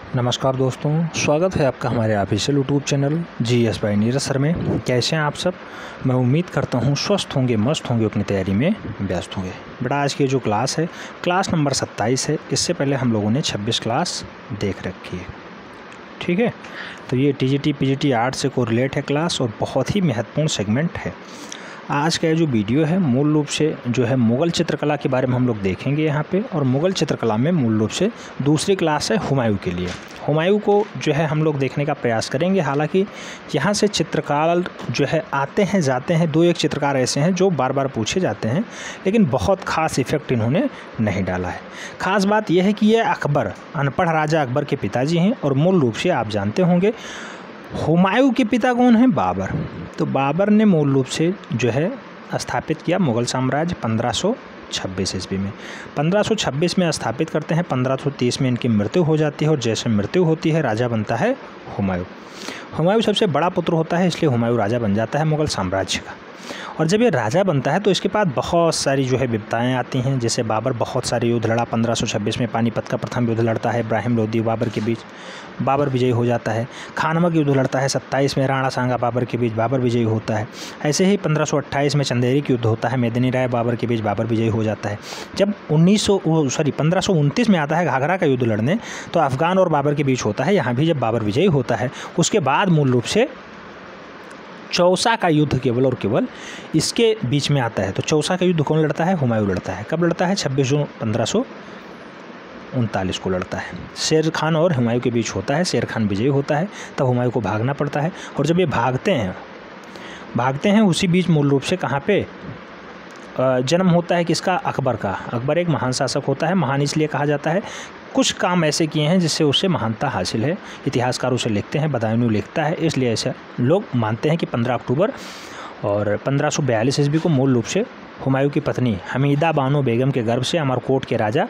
नमस्कार दोस्तों, स्वागत है आपका हमारे official YouTube channel GS by Neeraj sir में। कैसे हैं आप सब? मैं उम्मीद करता हूं स्वस्थ होंगे, मस्त होंगे, अपनी तैयारी में व्यस्त होंगे। बेटा आज की जो क्लास है, क्लास नंबर 27 है। इससे पहले हम लोगों ने 26 क्लास देख रखी है, ठीक है। तो ये TGT PGT आर्ट से कोरिलेट है क्लास और बहुत ही महत्वपूर्ण सेगमेंट है। आज का जो वीडियो है मूल रूप से जो है मुग़ल चित्रकला के बारे में हम लोग देखेंगे यहाँ पे। और मुग़ल चित्रकला में मूल रूप से दूसरी क्लास है हुमायूं के लिए। हुमायूं को जो है हम लोग देखने का प्रयास करेंगे। हालांकि यहाँ से चित्रकार जो है आते हैं जाते हैं, दो एक चित्रकार ऐसे हैं जो बार बार पूछे जाते हैं, लेकिन बहुत ख़ास इफ़ेक्ट इन्होंने नहीं डाला है। ख़ास बात यह है कि ये अकबर, अनपढ़ राजा अकबर के पिताजी हैं। और मूल रूप से आप जानते होंगे हुमायूं के पिता कौन हैं? बाबर। तो बाबर ने मूल रूप से जो है स्थापित किया मुग़ल साम्राज्य 1526 ईस्वी में। 1526 में स्थापित करते हैं, 1530 में इनकी मृत्यु हो जाती है। और जैसे मृत्यु होती है राजा बनता है हुमायूं। हुमायूं सबसे बड़ा पुत्र होता है, इसलिए हुमायूं राजा बन जाता है मुग़ल साम्राज्य का। और जब ये राजा बनता है तो इसके बाद बहुत सारी जो है विपदाएँ आती हैं। जैसे बाबर बहुत सारे युद्ध लड़ा, 1526 में पानीपत का प्रथम युद्ध लड़ता है इब्राहिम लोदी बाबर के बीच, बाबर विजयी हो जाता है। खानमक युद्ध लड़ता है 27 में राणा सांगा बाबर के बीच, बाबर विजयी होता है। ऐसे ही 1528 में चंदेरी युद्ध होता है मेदिनी राय बाबर के बीच, बाबर विजयी हो जाता है। जब 1529 में आता है घाघरा का युद्ध लड़ने, तो अफ़गान और बाबर के बीच होता है। यहाँ भी जब बाबर विजयी होता है, उसके बाद मूल रूप से चौसा का युद्ध केवल और केवल इसके बीच में आता है। तो चौसा का युद्ध कौन लड़ता है? हुमायूं लड़ता है। कब लड़ता है? 26 जून 1539 को लड़ता है। शेर खान और हुमायूं के बीच होता है। शेर खान विजयी होता है, तब हुमायूं को भागना पड़ता है। और जब ये भागते हैं उसी बीच मूल रूप से कहाँ पे जन्म होता है किसका? अकबर का। अकबर एक महान शासक होता है। महान इसलिए कहा जाता है, कुछ काम ऐसे किए हैं जिससे उसे महानता हासिल है। इतिहासकार उसे लिखते हैं, बदायूं लिखता है, इसलिए ऐसे लोग मानते हैं कि 15 अक्टूबर और 1542 ईस्वी को मूल रूप से हुमायूं की पत्नी हमीदा बानो बेगम के गर्भ से अमरकोट के राजा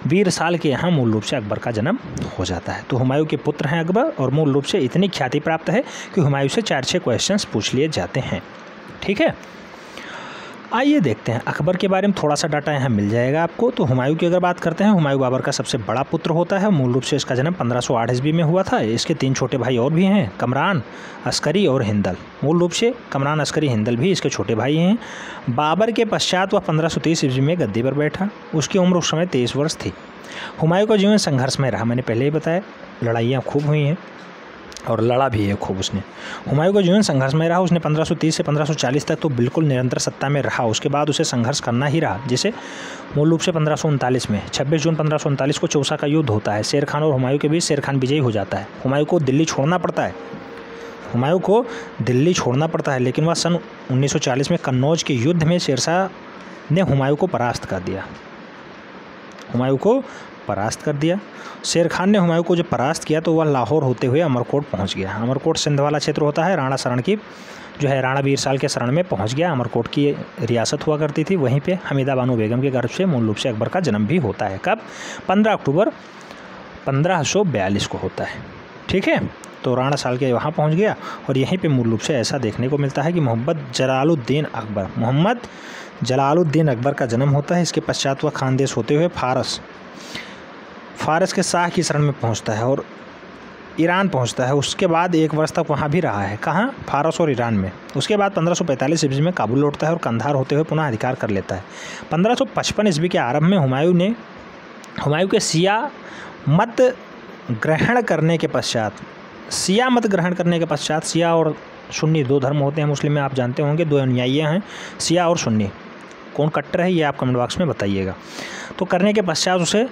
वीर साल के यहाँ मूल रूप से अकबर का जन्म हो जाता है। तो हुमायूं के पुत्र हैं अकबर, और मूल रूप से इतनी ख्याति प्राप्त है कि हुमायूं से 4-6 क्वेश्चंस पूछ लिए जाते हैं, ठीक है। आइए देखते हैं अकबर के बारे में थोड़ा सा डाटा यहाँ मिल जाएगा आपको। तो हुमायूं की अगर बात करते हैं, हुमायूं बाबर का सबसे बड़ा पुत्र होता है। मूल रूप से इसका जन्म 1508 ईस्वी में हुआ था। इसके 3 छोटे भाई और भी हैं, कमरान, अस्करी और हिंदल। मूल रूप से कमरान, अस्करी, हिंदल भी इसके छोटे भाई हैं। बाबर के पश्चात वह 1530 ईस्वी में गद्दी पर बैठा। उसकी उम्र उस समय 23 वर्ष थी। हुमायूं का जीवन संघर्षमय रहा, मैंने पहले ही बताया। लड़ाइयाँ खूब हुई हैं और लड़ा भी है खूब उसने। हुमायूं का जीवन संघर्ष में रहा। उसने 1530 से 1540 तक तो बिल्कुल निरंतर सत्ता में रहा। उसके बाद उसे संघर्ष करना ही रहा। जैसे मूल रूप से 1539 में 26 जून 1539 को चौसा का युद्ध होता है। शेर खान और हुमायूं के बीच शेर खान विजयी हो जाता है। हुमायूं को दिल्ली छोड़ना पड़ता है, लेकिन वह सन 1940 में कन्नौज के युद्ध में शेरशाह ने हुमायूं को परास्त कर दिया। शेर खान ने हुमायूं को जब परास्त किया तो वह लाहौर होते हुए अमरकोट पहुंच गया। अमरकोट सिंध वाला क्षेत्र होता है। राणा शरण की जो है राणा वीर साल के शरण में पहुंच गया। अमरकोट की रियासत हुआ करती थी। वहीं पे हमीदा बानो बेगम के गर्भ से मूल रूप से अकबर का जन्म भी होता है। कब? 15 अक्टूबर 1542 को होता है, ठीक है। तो राणा साल के वहाँ पहुँच गया। और यहीं पर मूल रूप से ऐसा देखने को मिलता है कि मोहम्मद जलालुद्दीन अकबर का जन्म होता है। इसके पश्चात वह खानदेश होते हुए फारस के शाह की शरण में पहुंचता है और ईरान पहुंचता है। उसके बाद 1 वर्ष तक वहां भी रहा है। कहां? फारस और ईरान में। उसके बाद 1545 ईस्वी में काबुल लौटता है और कंधार होते हुए पुनः अधिकार कर लेता है। 1555 ईस्वी के आरंभ में हुमायूं के शिया मत ग्रहण करने के पश्चात, शिया और सुन्नी 2 धर्म होते हैं मुस्लिम में, आप जानते होंगे। 2 अनुयायी हैं, शिया और सुन्नी। कौन कट्टर है ये आप कमेंट बॉक्स में बताइएगा। तो करने के पश्चात उसे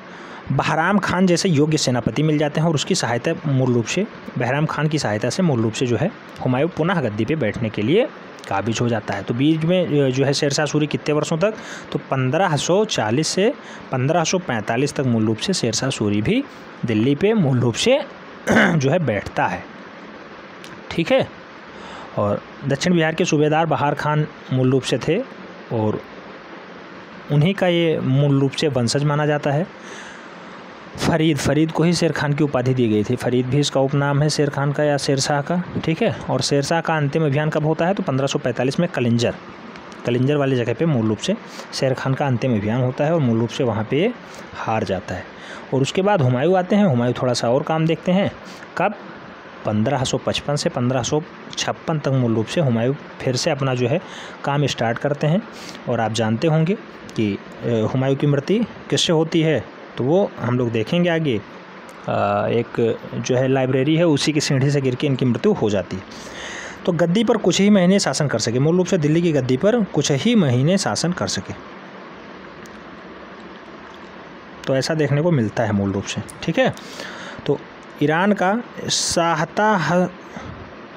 बहराम खान जैसे योग्य सेनापति मिल जाते हैं और उसकी सहायता मूल रूप से बहराम खान की सहायता से मूल रूप से जो है हुमायूं पुनः गद्दी पे बैठने के लिए काबिज हो जाता है। तो बीच में जो है शेरशाह सूरी कितने वर्षों तक? तो 1540 से 1545 तक मूल रूप से शेरशाह सूरी भी दिल्ली पे मूल रूप से जो है बैठता है, ठीक है। और दक्षिण बिहार के सूबेदार बहार खान मूल रूप से थे और उन्हीं का ये मूल रूप से वंशज माना जाता है। फरीद को ही शेर खान की उपाधि दी गई थी। फरीद भी इसका उपनाम है शेर खान का या शेरशाह का, ठीक है। और शेरशाह का अंतिम अभियान कब होता है? तो 1545 में कलिंजर वाली जगह पे मूल रूप से शेर खान का अंतिम अभियान होता है और मूल रूप से वहाँ पे हार जाता है। और उसके बाद हुमायूं आते हैं। हुमायूं थोड़ा सा और काम देखते हैं। कब 1555 से 1556 तक मूल रूप से हुमायूं फिर से अपना जो है काम स्टार्ट करते हैं। और आप जानते होंगे कि हुमायूं की मृत्यु किससे होती है, तो वो हम लोग देखेंगे आगे। एक जो है लाइब्रेरी है, उसी की सीढ़ी से गिर के इनकी मृत्यु हो जाती है। तो गद्दी पर कुछ ही महीने शासन कर सके, मूल रूप से दिल्ली की गद्दी पर कुछ ही महीने शासन कर सके, तो ऐसा देखने को मिलता है मूल रूप से। ठीक है, तो ईरान का शाहता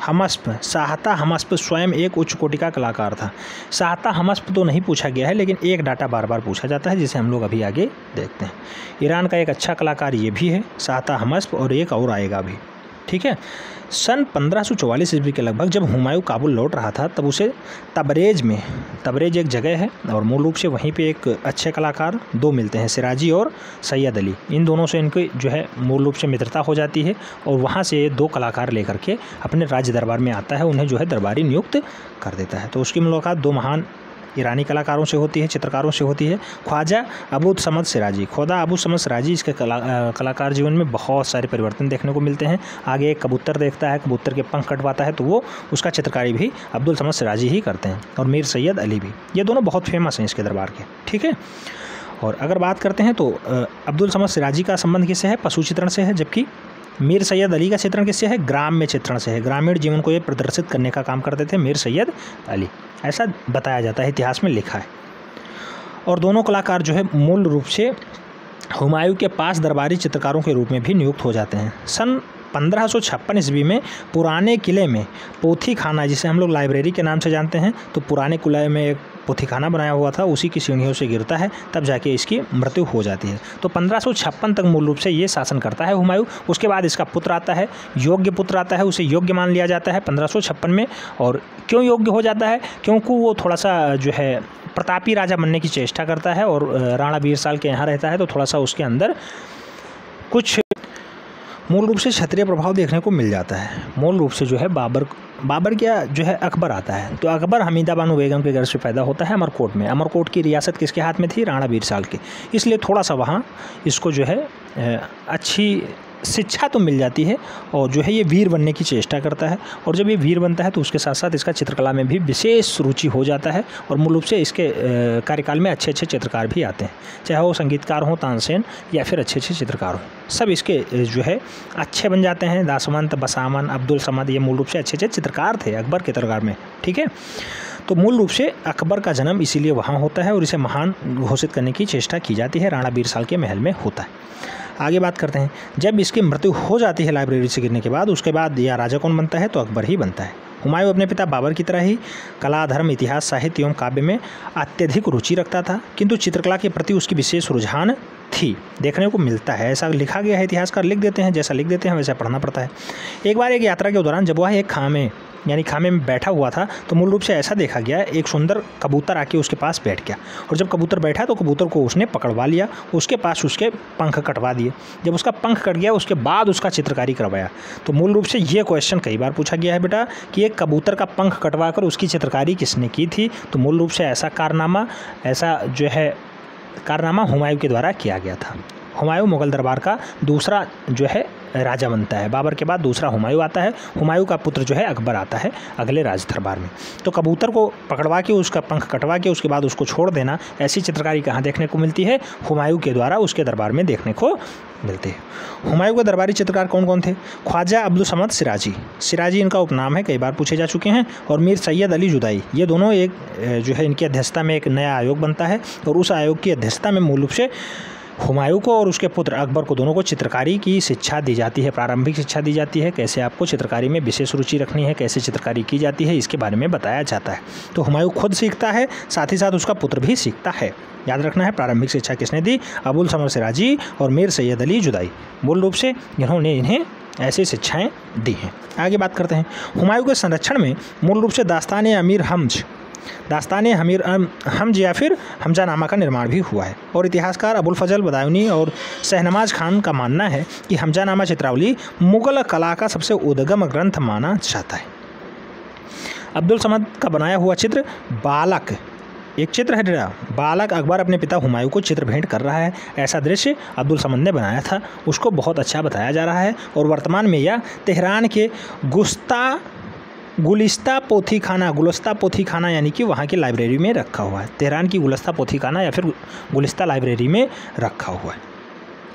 हमस्प स्वयं एक उच्च कोटि का कलाकार था। शाहता हमस्प तो नहीं पूछा गया है, लेकिन एक डाटा बार बार पूछा जाता है, जिसे हम लोग अभी आगे देखते हैं। ईरान का एक अच्छा कलाकार ये भी है शाहता हमस्प, और एक और आएगा अभी। ठीक है, सन 1544 ईस्वी के लगभग जब हुमायूं काबुल लौट रहा था, तब उसे तबरेज एक जगह है, और मूल रूप से वहीं पे एक अच्छे कलाकार दो मिलते हैं, सिराजी और सैयद अली। इन दोनों से इनकी जो है मूल रूप से मित्रता हो जाती है, और वहाँ से दो कलाकार लेकर के अपने राज्य दरबार में आता है, उन्हें जो है दरबारी नियुक्त कर देता है। तो उसकी मुलाकात दो महान ईरानी कलाकारों से होती है, चित्रकारों से होती है, ख्वाजा अबू समद सिराजी। ख्वाजा अबू समद सिराजी, इसके कलाकार जीवन में बहुत सारे परिवर्तन देखने को मिलते हैं। आगे एक कबूतर देखता है, कबूतर के पंख कटवाता है, तो वो उसका चित्रकारी भी अब्दुल समद सिराजी ही करते हैं, और मीर सैयद अली भी। ये दोनों बहुत फेमस हैं इसके दरबार के। ठीक है, और अगर बात करते हैं तो अब्दुल समद सिराजी का संबंध किससे है? पशु चित्रण से है, जबकि मीर सैयद अली का चित्रण किससे है? ग्राम्य चित्रण से है। ग्रामीण जीवन को ये प्रदर्शित करने का काम करते थे मीर सैयद अली, ऐसा बताया जाता है, इतिहास में लिखा है। और दोनों कलाकार जो है मूल रूप से हुमायूं के पास दरबारी चित्रकारों के रूप में भी नियुक्त हो जाते हैं। सन 1556 ईस्वी में पुराने किले में पोथी खाना, जिसे हम लोग लाइब्रेरी के नाम से जानते हैं, तो पुराने किले में एक पोथी खाना बनाया हुआ था, उसी की सीढ़ियों से गिरता है, तब जाके इसकी मृत्यु हो जाती है। तो 1556 तक मूल रूप से ये शासन करता है हुमायूं। उसके बाद इसका पुत्र आता है, योग्य पुत्र आता है, उसे योग्य मान लिया जाता है 1556 में। और क्यों योग्य हो जाता है? क्योंकि वो थोड़ा सा जो है प्रतापी राजा बनने की चेष्टा करता है, और राणा बीरसाल के यहाँ रहता है, तो थोड़ा सा उसके अंदर कुछ मूल रूप से क्षत्रिय प्रभाव देखने को मिल जाता है। मूल रूप से जो है बाबर क्या जो है अकबर आता है, तो अकबर हमीदा बानो बेगम के घर से पैदा होता है अमरकोट में। अमरकोट की रियासत किसके हाथ में थी? राणा बीरसाल के। इसलिए थोड़ा सा वहाँ इसको जो है अच्छी शिक्षा तो मिल जाती है, और जो है ये वीर बनने की चेष्टा करता है। और जब ये वीर बनता है तो उसके साथ साथ इसका चित्रकला में भी विशेष रुचि हो जाता है, और मूल रूप से इसके कार्यकाल में अच्छे अच्छे चित्रकार भी आते हैं, चाहे वो संगीतकार हों तानसेन या फिर अच्छे अच्छे चित्रकार हों, सब इसके जो है अच्छे बन जाते हैं। दासवंत, बसामन, अब्दुल समद, ये मूल रूप से अच्छे अच्छे चित्रकार थे अकबर के दरबार में। ठीक है, तो मूल रूप से अकबर का जन्म इसीलिए वहाँ होता है, और इसे महान घोषित करने की चेष्टा की जाती है, राणा बीरसाल के महल में होता है। आगे बात करते हैं, जब इसकी मृत्यु हो जाती है लाइब्रेरी से गिरने के बाद, उसके बाद या राजा कौन बनता है? तो अकबर ही बनता है। हुमायूं अपने पिता बाबर की तरह ही कला, धर्म, इतिहास, साहित्य एवं काव्य में अत्यधिक रुचि रखता था, किंतु चित्रकला के प्रति उसकी विशेष रुझान थी, देखने को मिलता है। ऐसा लिखा गया है, इतिहासकार लिख देते हैं, जैसा लिख देते हैं वैसा पढ़ना पड़ता है। एक बार एक यात्रा के दौरान जब वह एक खामे में बैठा हुआ था, तो मूल रूप से ऐसा देखा गया, एक सुंदर कबूतर आके उसके पास बैठ गया, और जब कबूतर बैठा तो कबूतर को उसने पकड़वा लिया, उसके पास उसके पंख कटवा दिए। जब उसका पंख कट गया, उसके बाद उसका चित्रकारी करवाया। तो मूल रूप से ये क्वेश्चन कई बार पूछा गया है बेटा कि एक कबूतर का पंख कटवा कर उसकी चित्रकारी किसने की थी? तो मूल रूप से ऐसा कारनामा हुमायूं के द्वारा किया गया था। हुमायूं मुगल दरबार का दूसरा जो है राजा बनता है। बाबर के बाद दूसरा हुमायूं आता है। हुमायूं का पुत्र जो है अकबर आता है अगले राज दरबार में। तो कबूतर को पकड़वा के उसका पंख कटवा के उसके बाद उसको छोड़ देना, ऐसी चित्रकारी कहाँ देखने को मिलती है? हुमायूं के द्वारा उसके दरबार में देखने को मिलती है। हुमायूं के दरबारी चित्रकार कौन कौन थे? ख्वाजा अब्दुल समद सिराजी इनका उपनाम है, कई बार पूछे जा चुके हैं। और मीर सैयद अली जुदाई, ये दोनों एक जो है इनकी अध्यक्षता में एक नया आयोग बनता है, और उस आयोग की अध्यक्षता में मूल रूप से हुमायूं को और उसके पुत्र अकबर को दोनों को चित्रकारी की शिक्षा दी जाती है, प्रारंभिक शिक्षा दी जाती है। कैसे आपको चित्रकारी में विशेष रुचि रखनी है, कैसे चित्रकारी की जाती है, इसके बारे में बताया जाता है। तो हुमायूं खुद सीखता है, साथ ही साथ उसका पुत्र भी सीखता है। याद रखना है, प्रारंभिक शिक्षा किसने दी? अबुल समद सिराजी और मीर सैयद अली जुदाई, मूल रूप से इन्होंने इन्हें ऐसी शिक्षाएँ दी हैं। आगे बात करते हैं, हुमायूं के संरक्षण में मूल रूप से दास्तान हमीर हमज या फिर हमजानामा का निर्माण भी हुआ है। और इतिहासकार अबुल फजल बदायूनी और शहनवाज खान का मानना है कि हमजानामा चित्रावली मुगल कला का सबसे उद्गम ग्रंथ माना जाता है। अब्दुल समद का बनाया हुआ चित्र बालक एक चित्र है तेरा, बालक अकबर अपने पिता हुमायूं को चित्र भेंट कर रहा है। ऐसा दृश्य अब्दुल समद ने बनाया था, उसको बहुत अच्छा बताया जा रहा है और वर्तमान में यह तेहरान के गुलिस्ता पोथी खाना यानी कि वहाँ की लाइब्रेरी में रखा हुआ है। तेहरान की गुलिस्ता पोथी खाना या फिर गुलिस्ता लाइब्रेरी में रखा हुआ है।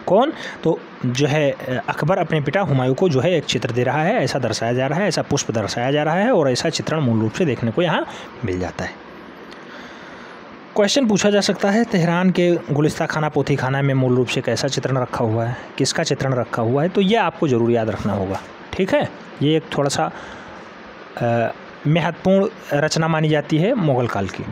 कौन? तो जो है अकबर अपने पिता हुमायूं को जो है एक चित्र दे रहा है, ऐसा दर्शाया जा रहा है, ऐसा पुष्प दर्शाया जा रहा है और ऐसा चित्रण मूल रूप से देखने को यहाँ मिल जाता है। क्वेश्चन पूछा जा सकता है, तेहरान के गुलिस्ता खाना पोथी खाना में मूल रूप से कैसा चित्रण रखा हुआ है, किसका चित्रण रखा हुआ है, तो ये आपको ज़रूर याद रखना होगा। ठीक है, ये एक थोड़ा सा महत्वपूर्ण रचना मानी जाती है मुग़ल काल की।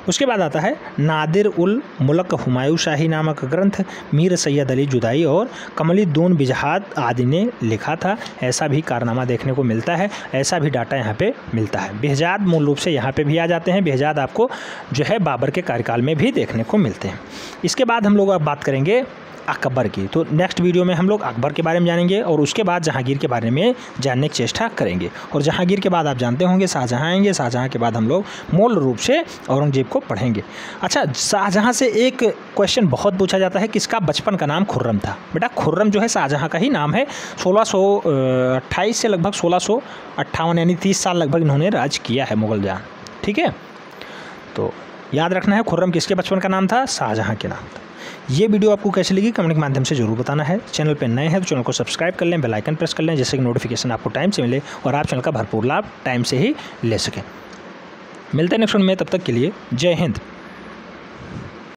उसके बाद आता है नादिर उल मुल्क हुमायूं शाही नामक ग्रंथ मीर सैयद अली जुदाई और कमलीद्दीन बिजहाद आदि ने लिखा था। ऐसा भी कारनामा देखने को मिलता है, ऐसा भी डाटा यहाँ पे मिलता है। बेहजाद मूल रूप से यहाँ पे भी आ जाते हैं। बेहजाद आपको जो है बाबर के कार्यकाल में भी देखने को मिलते हैं। इसके बाद हम लोग अब बात करेंगे अकबर की। तो नेक्स्ट वीडियो में हम लोग अकबर के बारे में जानेंगे और उसके बाद जहांगीर के बारे में जानने की चेष्टा करेंगे। और जहांगीर के बाद आप जानते होंगे शाहजहां आएंगे, शाहजहां के बाद हम लोग मूल रूप से औरंगजेब को पढ़ेंगे। अच्छा, शाहजहां से एक क्वेश्चन बहुत पूछा जाता है, किसका बचपन का नाम खुर्रम था? बेटा खुर्रम जो है शाहजहां का ही नाम है। 1628 से लगभग 1658 यानी 30 साल लगभग इन्होंने राज किया है मुगल जान। ठीक है, तो याद रखना है खुर्रम किसके बचपन का नाम था? शाहजहां के नाम था। ये वीडियो आपको कैसी लगी कमेंट के माध्यम से जरूर बताना है। चैनल पर नए हैं तो चैनल को सब्सक्राइब कर लें, बेल आइकन प्रेस कर लें, जिससे कि नोटिफिकेशन आपको टाइम से मिले और आप चैनल का भरपूर लाभ टाइम से ही ले सकें। मिलते हैं नेक्स्ट वीडियो में, तब तक के लिए जय हिंद।